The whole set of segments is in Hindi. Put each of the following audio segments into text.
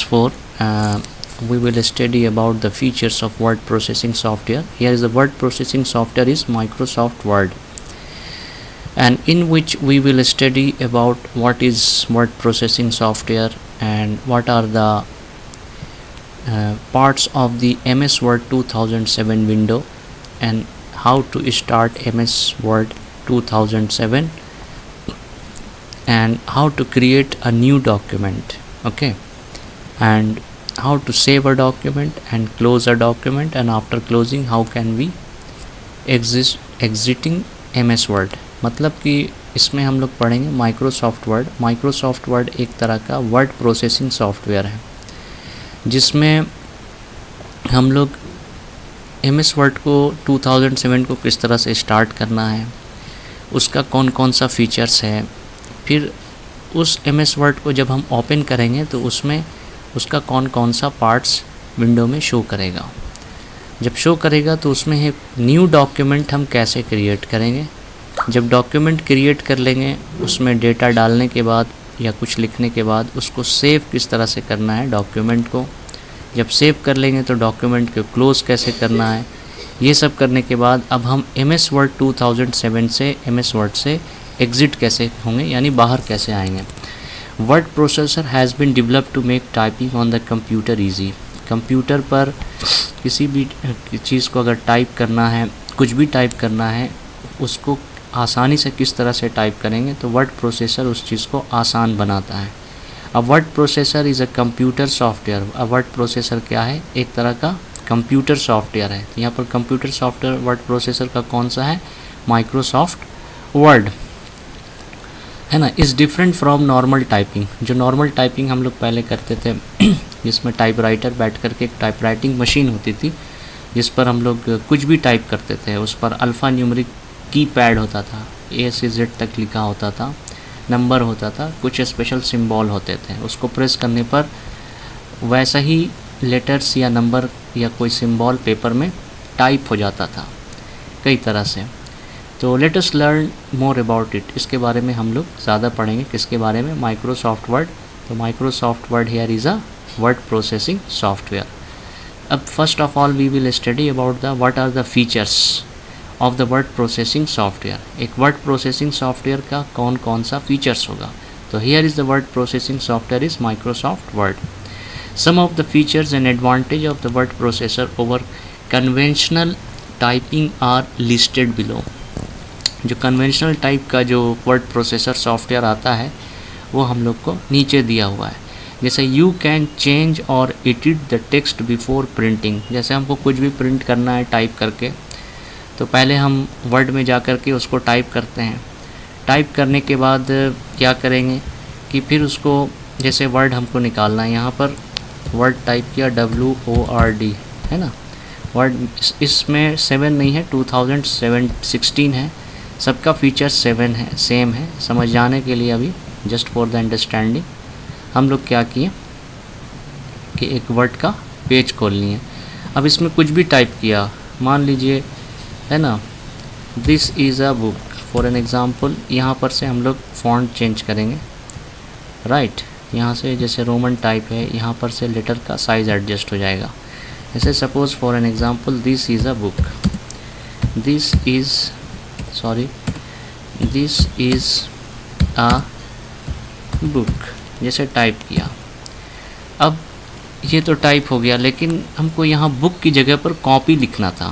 4 we will study about the features of word processing software. Here is the word processing software is Microsoft Word, and in which we will study about what is word processing software and what are the parts of the MS Word 2007 window and how to start MS Word 2007 and how to create a new document, okay, and how to save a document and close a document, and after closing how can we exiting MS Word. मतलब कि इसमें हम लोग पढ़ेंगे माइक्रोसॉफ्ट वर्ड. माइक्रोसॉफ्ट वर्ड एक तरह का वर्ड प्रोसेसिंग सॉफ्टवेयर है जिसमें हम लोग MS वर्ड को 2007 को किस तरह से स्टार्ट करना है, उसका कौन कौन सा फीचर्स है, फिर उस MS वर्ड को जब हम ओपन करेंगे तो उसमें उसका कौन कौन सा पार्ट्स विंडो में शो करेगा. जब शो करेगा तो उसमें एक न्यू डॉक्यूमेंट हम कैसे क्रिएट करेंगे. जब डॉक्यूमेंट क्रिएट कर लेंगे उसमें डेटा डालने के बाद या कुछ लिखने के बाद उसको सेव किस तरह से करना है डॉक्यूमेंट को. जब सेव कर लेंगे तो डॉक्यूमेंट को क्लोज़ कैसे करना है. ये सब करने के बाद अब हम MS वर्ड 2007 से MS वर्ड से एग्ज़िट कैसे होंगे, यानी बाहर कैसे आएंगे. Word processor has been developed to make typing on the computer easy. Computer पर किसी भी चीज़ को अगर टाइप करना है, कुछ भी टाइप करना है, उसको आसानी से किस तरह से टाइप करेंगे, तो वर्ड प्रोसेसर उस चीज़ को आसान बनाता है. A word processor is a computer software. A word processor क्या है, एक तरह का कंप्यूटर सॉफ्टवेयर है. यहाँ पर कंप्यूटर सॉफ्टवेयर वर्ड प्रोसेसर का कौन सा है, माइक्रोसॉफ्ट वर्ड है ना. Is different from normal typing. जो नॉर्मल टाइपिंग हम लोग पहले करते थे जिसमें टाइपराइटर बैठ कर के एक टाइपराइटिंग मशीन होती थी जिस पर हम लोग कुछ भी टाइप करते थे. उस पर अल्फ़ा न्यूमेरिक कीपैड होता था, A से Z तक लिखा होता था, नंबर होता था, कुछ स्पेशल सिंबल होते थे. उसको प्रेस करने पर वैसा ही लेटर्स या नंबर या कोई सिंबल पेपर में टाइप हो जाता था कई तरह से. तो let us learn more about it. इसके बारे में हम लोग ज़्यादा पढ़ेंगे. किसके बारे में, माइक्रोसॉफ्ट वर्ड. तो Microsoft Word here is a word processing software. अब first of all we will study about the what are the features of the word processing software. एक वर्ड प्रोसेसिंग सॉफ्टवेयर का कौन कौन सा फीचर्स होगा. तो here is the word processing software is Microsoft Word. Some of the features and advantage of the word processor over conventional typing are listed below. जो कन्वेंशनल टाइप का जो वर्ड प्रोसेसर सॉफ्टवेयर आता है वो हम लोग को नीचे दिया हुआ है. जैसे यू कैन चेंज और edit the text before printing. जैसे हमको कुछ भी प्रिंट करना है टाइप करके, तो पहले हम वर्ड में जा कर के उसको टाइप करते हैं. टाइप करने के बाद क्या करेंगे कि फिर उसको, जैसे वर्ड हमको निकालना है, यहाँ पर वर्ड टाइप किया WORD है ना. वर्ड इसमें 7 नहीं है, 2016 है. सबका फीचर 7 है, सेम है. समझ जाने के लिए अभी जस्ट फॉर द अंडरस्टैंडिंग हम लोग क्या किए कि एक वर्ड का पेज खोल लिए. अब इसमें कुछ भी टाइप किया, मान लीजिए है ना, this is a book for an example. यहाँ पर से हम लोग फॉन्ट चेंज करेंगे, राइट. यहाँ से जैसे रोमन टाइप है, यहाँ पर से लेटर का साइज़ एडजस्ट हो जाएगा. जैसे suppose for an example this is a book, this is a book. जैसे टाइप किया, अब ये तो टाइप हो गया, लेकिन हमको यहाँ बुक की जगह पर कॉपी लिखना था,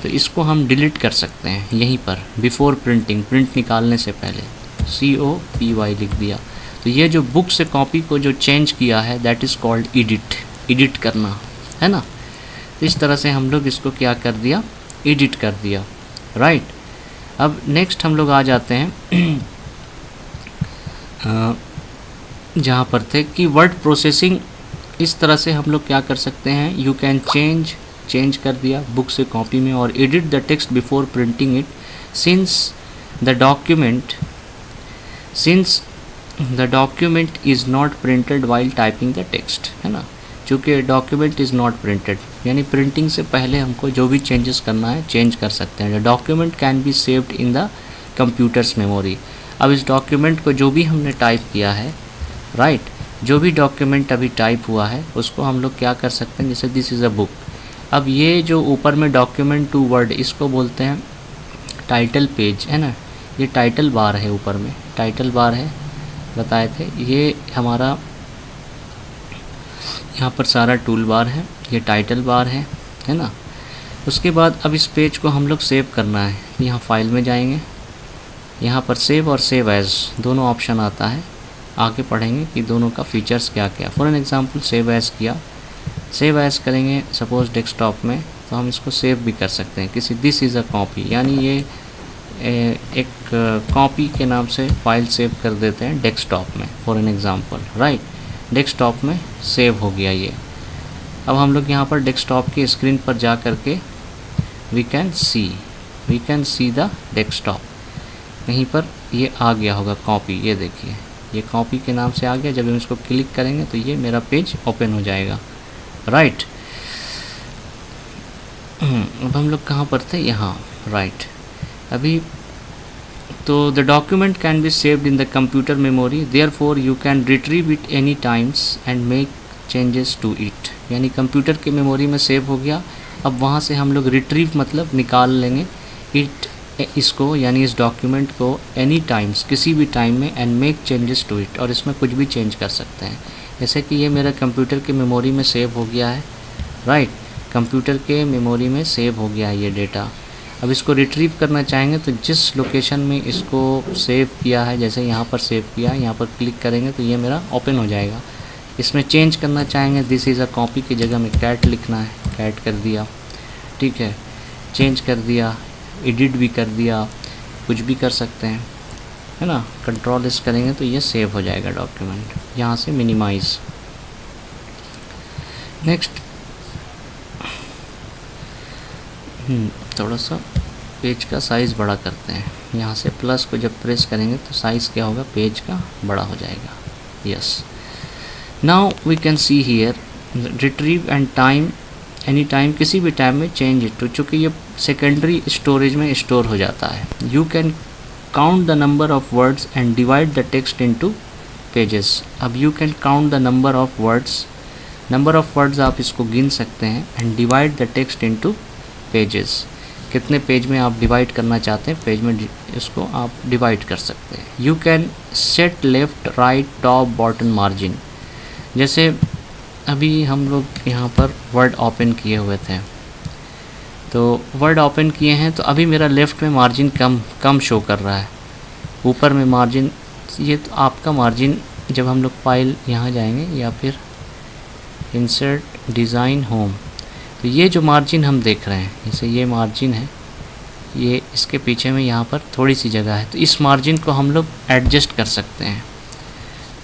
तो इसको हम डिलीट कर सकते हैं यहीं पर बिफोर प्रिंटिंग. प्रिंट निकालने से पहले COPY लिख दिया. तो ये जो बुक से कॉपी को जो चेंज किया है दैट इज़ कॉल्ड एडिट करना है ना. तो इस तरह से हम लोग इसको क्या कर दिया, एडिट कर दिया, राइट. अब नेक्स्ट हम लोग आ जाते हैं जहाँ पर थे कि वर्ड प्रोसेसिंग. इस तरह से हम लोग क्या कर सकते हैं, यू कैन चेंज कर दिया बुक से कॉपी में, और edit the text before printing it since the document is not printed while typing the text है ना. चूँकि डॉक्यूमेंट इज़ नॉट प्रिंटेड, यानी प्रिंटिंग से पहले हमको जो भी चेंजेस करना है चेंज कर सकते हैं. The document can be saved in the computers memory. अब इस डॉक्यूमेंट को जो भी हमने टाइप किया है, राइट, जो भी डॉक्यूमेंट अभी टाइप हुआ है उसको हम लोग क्या कर सकते हैं, जैसे दिस इज़ अ बुक। अब ये जो ऊपर में डॉक्यूमेंट टू वर्ड, इसको बोलते हैं टाइटल पेज, है ना। ये टाइटल बार है, ऊपर में टाइटल बार है, बताए थे। ये हमारा यहाँ पर सारा टूल बार है, ये टाइटल बार है ना। उसके बाद अब इस पेज को हम लोग सेव करना है। यहाँ फाइल में जाएंगे, यहाँ पर सेव और सेव एज़ दोनों ऑप्शन आता है। आगे पढ़ेंगे कि दोनों का फीचर्स क्या क्या। For an example save as किया, सेव एज़ करेंगे सपोज़ डेस्कटॉप में, तो हम इसको सेव भी कर सकते हैं किसी, दिस इज़ अ कॉपी, यानी ये एक कॉपी के नाम से फाइल सेव कर देते हैं डेस्कटॉप में, for an example, right. Desktop में सेव हो गया ये। अब हम लोग यहाँ पर डेस्कटॉप की स्क्रीन पर जा कर के we can see the desktop. कहीं पर ये आ गया होगा कॉपी, ये देखिए ये कॉपी के नाम से आ गया। जब हम इसको क्लिक करेंगे तो ये मेरा पेज ओपन हो जाएगा, राइट। अब हम लोग कहाँ पर थे, यहाँ, राइट। अभी तो the document can be saved in the computer memory, therefore you can retrieve it any times and make changes to it. यानी कंप्यूटर के मेमोरी में सेव हो गया, अब वहाँ से हम लोग रिट्रीव मतलब निकाल लेंगे इट, इसको यानी इस डॉक्यूमेंट को एनी टाइम्स, किसी भी टाइम में, and make changes to it, और इसमें कुछ भी चेंज कर सकते हैं। जैसे कि ये मेरा कंप्यूटर के मेमोरी में सेव हो गया है, राइट। कंप्यूटर के मेमोरी में सेव हो गया है ये डेटा। अब इसको रिट्रीव करना चाहेंगे तो जिस लोकेशन में इसको सेव किया है, जैसे यहाँ पर सेव किया है, यहाँ पर क्लिक करेंगे तो ये मेरा ओपन हो जाएगा। इसमें चेंज करना चाहेंगे, दिस इज़ अ कॉपी की जगह में कैट लिखना है, कैट कर दिया, ठीक है। चेंज कर दिया, एडिट भी कर दिया, कुछ भी कर सकते हैं, है ना। कंट्रोल इस करेंगे तो ये सेव हो जाएगा डॉक्यूमेंट। यहाँ से मिनिमाइज़। नेक्स्ट थोड़ा सा पेज का साइज़ बड़ा करते हैं। यहाँ से प्लस को जब प्रेस करेंगे तो साइज़ क्या होगा, पेज का बड़ा हो जाएगा, yes. Now we can see here retrieve and time, any time, किसी भी टाइम में, चेंज इट टू, चूँकि ये सेकेंडरी स्टोरेज में स्टोर हो जाता है। You can count the number of words and divide the text into pages. अब you can count the number of words, number of words आप इसको गिन सकते हैं, and divide the text into pages, कितने पेज में आप डिवाइड करना चाहते हैं, पेज में इसको आप डिवाइड कर सकते हैं। You can set left, right, top, bottom margin. जैसे अभी हम लोग यहाँ पर वर्ड ओपन किए हुए थे, तो वर्ड ओपन किए हैं तो अभी मेरा लेफ़्ट में मार्जिन कम शो कर रहा है, ऊपर में मार्जिन, ये तो आपका मार्जिन, जब हम लोग फाइल यहाँ जाएंगे या फिर इंसर्ट डिज़ाइन होम, तो ये जो मार्जिन हम देख रहे हैं, जैसे ये मार्जिन है, ये इसके पीछे में यहाँ पर थोड़ी सी जगह है, तो इस मार्जिन को हम लोग एडजस्ट कर सकते हैं,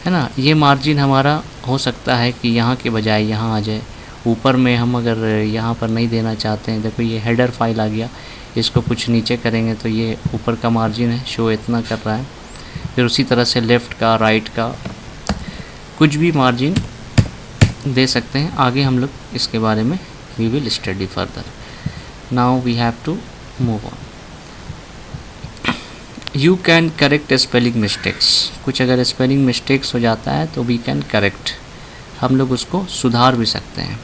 है ना। ये मार्जिन हमारा हो सकता है कि यहाँ के बजाय यहाँ आ जाए, ऊपर में हम अगर यहाँ पर नहीं देना चाहते हैं, देखो ये हेडर फाइल आ गया, इसको कुछ नीचे करेंगे तो ये ऊपर का मार्जिन है, शो इतना कर रहा है। फिर उसी तरह से लेफ़्ट का, राइट का, कुछ भी मार्जिन दे सकते हैं। आगे हम लोग इसके बारे में we will study further. Now we have to move on. You can correct spelling mistakes. कुछ अगर स्पेलिंग मिस्टेक्स हो जाता है तो we can correct, हम लोग उसको सुधार भी सकते हैं।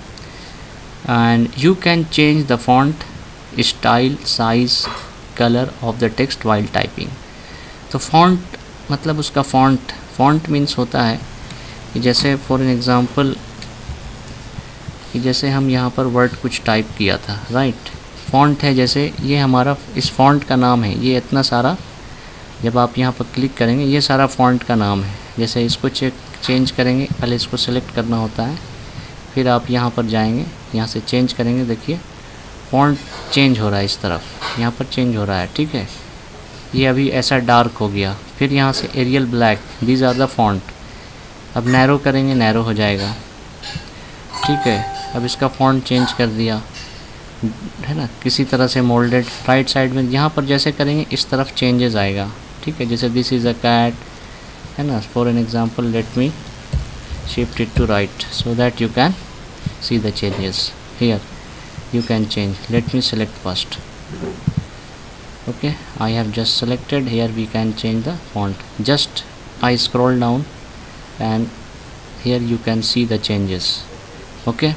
And you can change the font, style, size, color of the text while typing. तो font मतलब उसका font means होता है कि जैसे फॉर एन एग्ज़ाम्पल कि जैसे हम यहाँ पर वर्ड कुछ टाइप किया था, राइट। फ़ॉन्ट है, जैसे ये हमारा इस फ़ॉन्ट का नाम है, ये इतना सारा, जब आप यहाँ पर क्लिक करेंगे ये सारा फ़ॉन्ट का नाम है। जैसे इसको चेंज करेंगे, पहले इसको सेलेक्ट करना होता है, फिर आप यहाँ पर जाएंगे, यहाँ से चेंज करेंगे, देखिए फ़ॉन्ट चेंज हो रहा है, इस तरफ यहाँ पर चेंज हो रहा है, ठीक है। ये अभी ऐसा डार्क हो गया, फिर यहाँ से Arial black, these are the font. अब नैरो करेंगे, नैरो हो जाएगा, ठीक है। अब इसका फ़ॉन्ट चेंज कर दिया, है ना, किसी तरह से मोल्डेड, राइट साइड में यहाँ पर जैसे करेंगे इस तरफ चेंजेस आएगा, ठीक है। जैसे दिस इज़ अ कैट, है ना, for an example let me shift it to right so that you can see the changes here. You can change, let me select first, okay, I have just selected, here we can change the font, just I scroll down and here you can see the changes. Okay,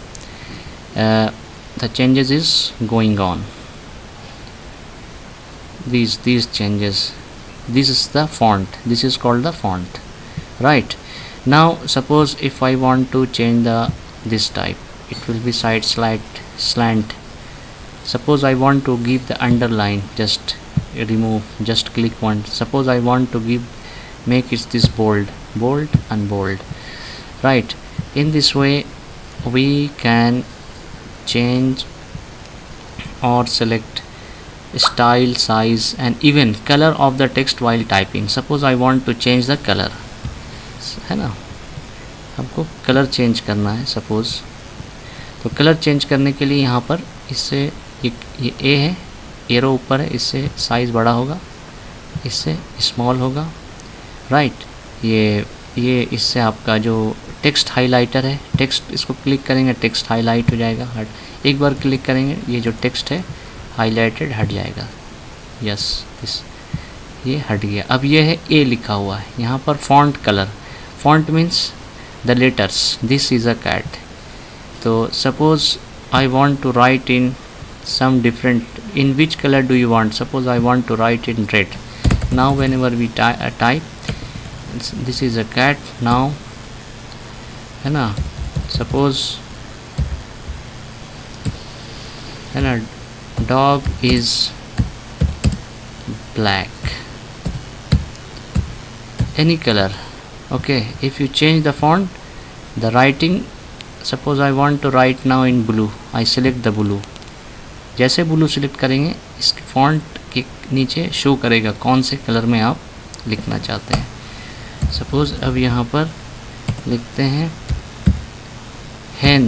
the changes is going on, these changes. This is the font, this is called the font, right? Now suppose if I want to change this type, it will be side slant. Suppose I want to give the underline, just remove, just click one. Suppose I want to make it this bold and bold, right? In this way we can change or select style, size and even color of the text while typing. Suppose I want to change the color, है ना, हमको कलर चेंज करना है सपोज। तो कलर चेंज करने के लिए यहाँ पर इससे ये ए है, एरो ऊपर है, इससे साइज़ बड़ा होगा, इससे स्मॉल होगा, राइट। ये इससे आपका जो टेक्स्ट हाइलाइटर है, टेक्स्ट इसको क्लिक करेंगे टेक्स्ट हाईलाइट हो जाएगा, हट एक बार क्लिक करेंगे ये जो टेक्स्ट है हाईलाइटेड हट जाएगा, यस ये हट गया। अब ये है ए लिखा हुआ है यहाँ पर, font colour, font means the letters, this is a cat. तो suppose I want to write in some different, in which color do you want? Suppose I want to write in red. Now whenever we type, this is a cat now, है ना, suppose है ना, dog is black, any color, okay. If you change the font, the writing, suppose I want to write now in blue, I select the blue, जैसे ब्लू सिलेक्ट करेंगे इसके फॉन्ट के नीचे शो करेगा कौन से कलर में आप लिखना चाहते हैं। सपोज़ अब यहाँ पर लिखते हैं hen,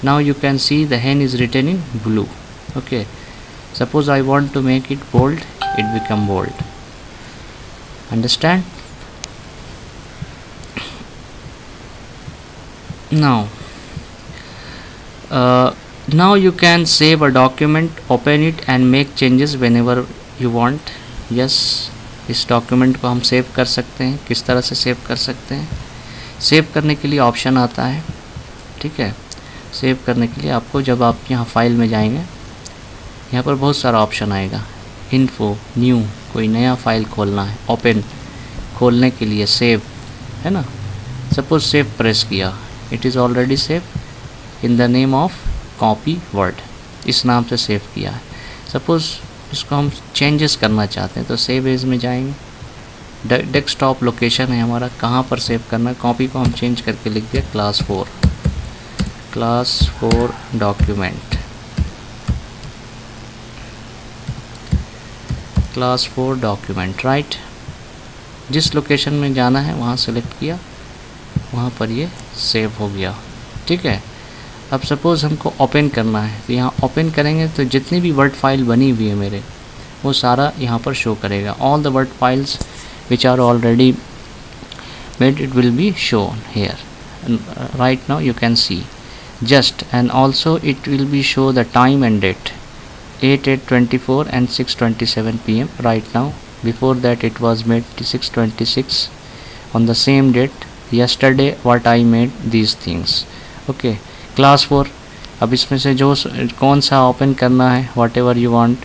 now you can see the hen is written in blue, okay. Suppose I want to make it bold, it become bold, understand? Now you can save a document, open it and make changes whenever you want. yes, इस डॉक्यूमेंट को हम सेव कर सकते हैं। किस तरह से सेव कर सकते हैं? सेव करने के लिए ऑप्शन आता है, ठीक है। सेव करने के लिए आपको, जब आप यहाँ फाइल में जाएंगे, यहाँ पर बहुत सारा ऑप्शन आएगा, इन्फो, न्यू, कोई नया फाइल खोलना है, ओपन, खोलने के लिए सेव, है ना। सपोज सेव प्रेस किया, it is already save in the name of copy word, इस नाम से सेव किया है। सपोज़ इसको हम चेंजेस करना चाहते हैं तो सेव एज में जाएंगे, डेस्कटॉप लोकेशन है हमारा, कहाँ पर सेव करना है। कॉपी को हम चेंज करके लिख दिया class 4 document, class 4 document, right. जिस लोकेशन में जाना है वहाँ सेलेक्ट किया, वहाँ पर ये सेव हो गया, ठीक है। अब सपोज़ हमको ओपन करना है, तो यहाँ ओपन करेंगे तो जितनी भी वर्ड फाइल बनी हुई है मेरे, वो सारा यहाँ पर शो करेगा। All the word files which are already made, it will be shown here right now, you can see just, and also it will be show the time and date, 8:24 and 6:27 PM right now. Before that it was made 6:26 on the same date yesterday what I made these things, okay. Class 4, अब इसमें से जो कौन सा ओपन करना है, वॉट एवर यू वांट,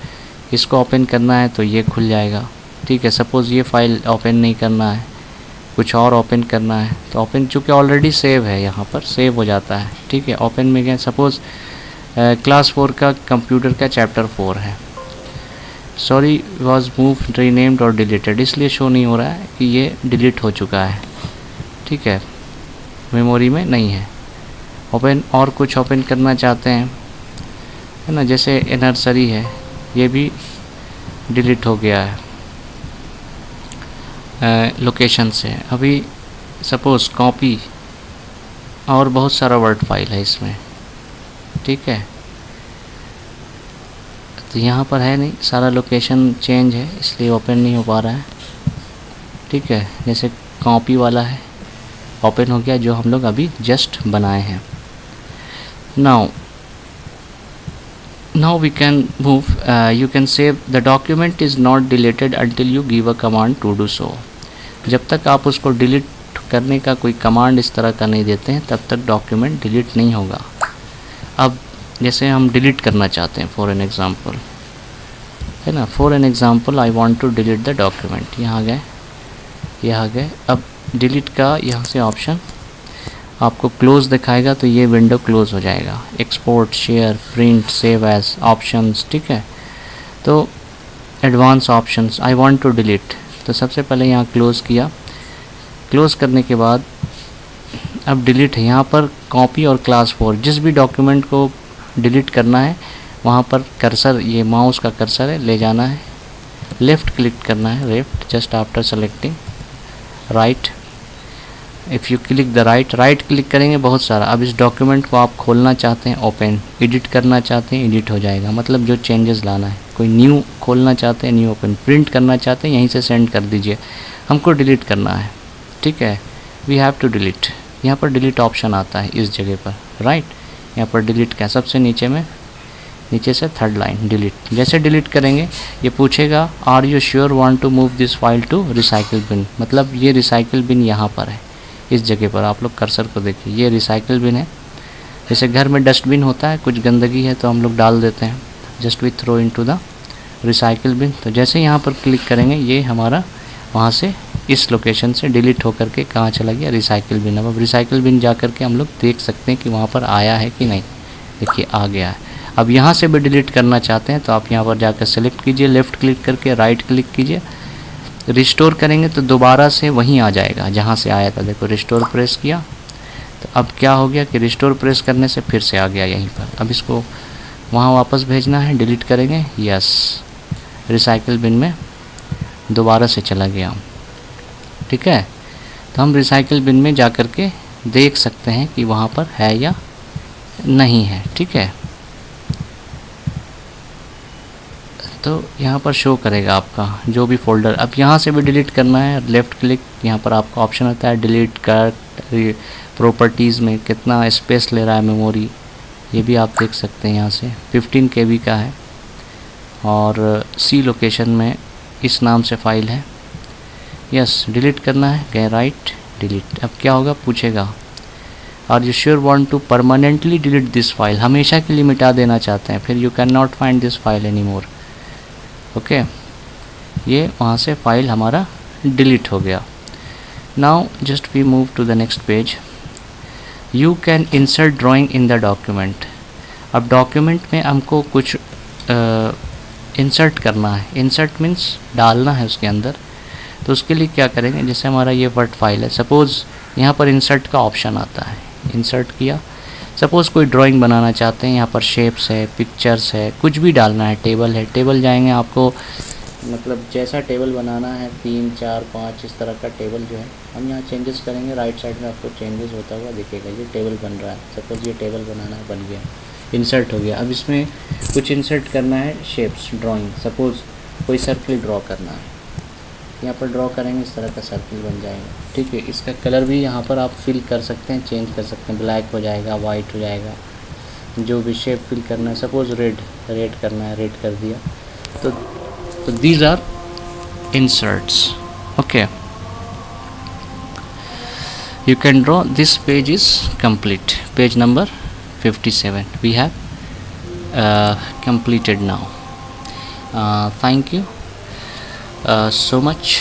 इसको ओपन करना है तो ये खुल जाएगा, ठीक है। सपोज़ ये फाइल ओपन नहीं करना है, कुछ और ओपन करना है तो ओपन, चूँकि ऑलरेडी सेव है यहाँ पर, सेव हो जाता है, ठीक है। ओपन में गए, सपोज़ क्लास 4 का कंप्यूटर का चैप्टर 4 है, सॉरी वॉज मूव रीनेम्ड और डिलीटेड, इसलिए शो नहीं हो रहा है कि ये डिलीट हो चुका है, ठीक है, मेमोरी में नहीं है। ओपन, और कुछ ओपन करना चाहते हैं, है ना, जैसे नर्सरी है, ये भी डिलीट हो गया है लोकेशन से। अभी सपोज़ कॉपी, और बहुत सारा वर्ड फाइल है इसमें, ठीक है। तो यहाँ पर है नहीं, सारा लोकेशन चेंज है इसलिए ओपन नहीं हो पा रहा है, ठीक है। जैसे कॉपी वाला है, ओपन हो गया, जो हम लोग अभी जस्ट बनाए हैं। now we can move, you can save, the document is not deleted until you give a command to do so. जब तक आप उसको डिलीट करने का कोई कमांड इस तरह का नहीं देते हैं तब तक डॉक्यूमेंट डिलीट नहीं होगा। अब जैसे हम डिलीट करना चाहते हैं फॉर एन एग्ज़ाम्पल, है ना, for an example I want to delete the document, यहाँ आ गए। अब डिलीट का यहाँ से ऑप्शन आपको क्लोज़ दिखाएगा तो ये विंडो क्लोज़ हो जाएगा। Export, share, print, save as options, ठीक है। तो advance options, I want to delete, तो सबसे पहले यहाँ क्लोज़ किया। क्लोज़ करने के बाद अब डिलीट है, यहाँ पर कॉपी और क्लास 4 जिस भी डॉक्यूमेंट को डिलीट करना है वहाँ पर कर्सर, ये माउस का कर्सर है, ले जाना है, लेफ़्ट क्लिक करना है, left just after selecting, right, if you click the right click करेंगे बहुत सारा। अब इस डॉक्यूमेंट को आप खोलना चाहते हैं, ओपन, एडिट करना चाहते हैं, एडिट हो जाएगा, मतलब जो चेंजेस लाना है। कोई न्यू खोलना चाहते हैं, न्यू ओपन, प्रिंट करना चाहते हैं, यहीं से सेंड कर दीजिए। हमको डिलीट करना है, ठीक है, वी हैव टू डिलीट। यहाँ पर डिलीट ऑप्शन आता है इस जगह पर, राइट, यहाँ पर डिलीट का सबसे नीचे में, नीचे से थर्ड लाइन डिलीट। जैसे डिलीट करेंगे ये पूछेगा are you sure want to move this file to recycle bin, मतलब ये रिसाइकिल बिन यहाँ पर है, इस जगह पर। आप लोग कर्सर को देखिए, ये रिसाइकिल बिन है। जैसे घर में डस्टबिन होता है, कुछ गंदगी है तो हम लोग डाल देते हैं, just we throw into the recycle bin. तो जैसे यहाँ पर क्लिक करेंगे ये हमारा वहाँ से इस लोकेशन से डिलीट होकर के कहाँ चला गया, रिसाइकिल बिन। अब रिसाइकिल बिन जा कर के हम लोग देख सकते हैं कि वहाँ पर आया है कि नहीं, देखिए आ गया है। अब यहाँ से भी डिलीट करना चाहते हैं तो आप यहाँ पर जाकर सेलेक्ट कीजिए, लेफ़्ट क्लिक करके राइट क्लिक कीजिए, रिस्टोर करेंगे तो दोबारा से वहीं आ जाएगा जहाँ से आया था। देखो रिस्टोर प्रेस किया तो अब क्या हो गया कि रिस्टोर प्रेस करने से फिर से आ गया यहीं पर। अब इसको वहाँ वापस भेजना है, डिलीट करेंगे, यस, रिसाइकिल बिन में दोबारा से चला गया, ठीक है। तो हम रिसाइकिल बिन में जा कर के देख सकते हैं कि वहाँ पर है या नहीं है, ठीक है। तो यहाँ पर शो करेगा आपका जो भी फ़ोल्डर। अब यहाँ से भी डिलीट करना है, लेफ़्ट क्लिक, यहाँ पर आपका ऑप्शन आता है डिलीट कर, प्रॉपर्टीज़ में कितना स्पेस ले रहा है मेमोरी, ये भी आप देख सकते हैं। यहाँ से 15 KB का है और सी लोकेशन में इस नाम से फ़ाइल है, यस, डिलीट करना है, गए राइट, डिलीट। अब क्या होगा, पूछेगा are you sure want to permanently delete this file, हमेशा के लिए मिटा देना चाहते हैं, फिर you can not find this file any more, okay, ये वहाँ से फाइल हमारा डिलीट हो गया। Now just we move to the next page. You can insert drawing in the document. अब डॉक्यूमेंट में हमको कुछ इंसर्ट करना है, इंसर्ट मीन्स डालना है उसके अंदर। तो उसके लिए क्या करेंगे, जैसे हमारा ये वर्ड फाइल है, सपोज़ यहाँ पर इंसर्ट का ऑप्शन आता है, इंसर्ट किया। सपोज़ कोई ड्राइंग बनाना चाहते हैं, यहाँ पर शेप्स है, पिक्चर्स है, कुछ भी डालना है, टेबल है, टेबल जाएंगे, आपको मतलब जैसा टेबल बनाना है 3, 4, 5 इस तरह का टेबल जो है हम यहाँ चेंजेस करेंगे। राइट साइड में आपको चेंजेस होता हुआ दिखेगा, ये टेबल बन रहा है, सपोज़ ये टेबल बनाना है, बन गया, इंसर्ट हो गया। अब इसमें कुछ इंसर्ट करना है, शेप्स, ड्राइंग, सपोज़ कोई सर्किल ड्रॉ करना है, यहाँ पर ड्रॉ करेंगे, इस तरह का सर्किल बन जाएगा, ठीक है। इसका कलर भी यहाँ पर आप फिल कर सकते हैं, चेंज कर सकते हैं, ब्लैक हो जाएगा, वाइट हो जाएगा, जो भी शेप फिल करना है। सपोज़ रेड करना है, रेड कर दिया। तो these are inserts, okay. You can draw, this page is complete, page number 57 we have completed now. Thank you so much.